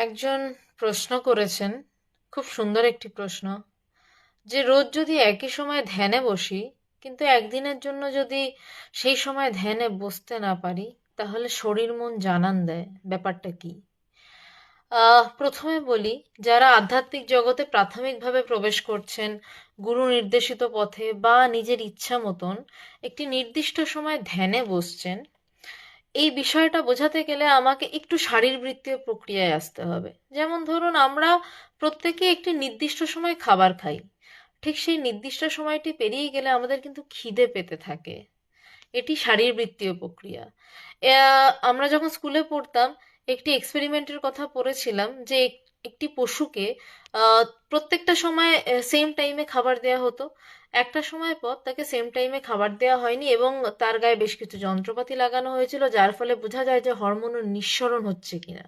একজন প্রশ্ন করেছেন, খুব সুন্দর একটি প্রশ্ন, যে রোজ যদি একই সময় ধ্যানে বসি কিন্তু একদিনের জন্য যদি সেই সময় ধ্যানে বসতে না পারি, তাহলে শরীর মন জানান দেয় ব্যাপারটা কি। প্রথমে বলি, যারা আধ্যাত্মিক জগতে প্রাথমিকভাবে প্রবেশ করছেন, গুরু নির্দেশিত পথে বা নিজের ইচ্ছা মতন একটি নির্দিষ্ট সময় ধ্যানে বসছেন, এই বিষয়টা বোঝাতে গেলে আমাকে একটু শারীরবৃত্তীয় প্রক্রিয়ায় আসতে হবে। যেমন ধরুন, আমরা প্রত্যেকে একটি নির্দিষ্ট সময় খাবার খাই, ঠিক সেই নির্দিষ্ট সময়টি পেরিয়ে গেলে আমাদের কিন্তু খিদে পেতে থাকে। এটি শারীরবৃত্তীয় প্রক্রিয়া। আমরা যখন স্কুলে পড়তাম, একটি এক্সপেরিমেন্টের কথা পড়েছিলাম যে একটি পশুকে প্রত্যেকটা সময় সেম টাইমে খাবার দেওয়া হতো। একটা সময় পর তাকে সেম টাইমে খাবার দেওয়া হয়নি এবং তার গায়ে বেশ কিছু যন্ত্রপাতি লাগানো হয়েছিল, যার ফলে বোঝা যায় যে হরমোনের নিঃসরণ হচ্ছে কিনা।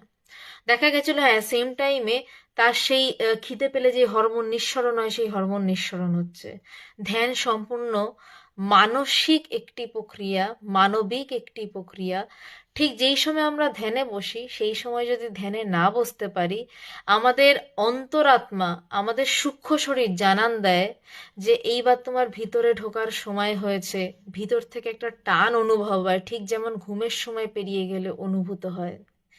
দেখা গেছিল হ্যাঁ, সেম টাইমে তার সেই খিদে পেলে যে হরমোন নিঃসরণ হয়, সেই হরমোন নিঃসরণ হচ্ছে। ধ্যান সম্পূর্ণ মানসিক একটি প্রক্রিয়া, মানবিক একটি প্রক্রিয়া। ঠিক যেই সময় আমরা ধ্যানে বসি, সেই সময় যদি ধ্যানে না বসতে পারি, আমাদের অন্তরাত্মা, আমাদের সূক্ষ্ম শরীর জানান দেয় যে এইবার তোমার ভিতরে ঢোকার সময় হয়েছে। ভিতর থেকে একটা টান অনুভব হয়, ঠিক যেমন ঘুমের সময় পেরিয়ে গেলে অনুভূত হয়।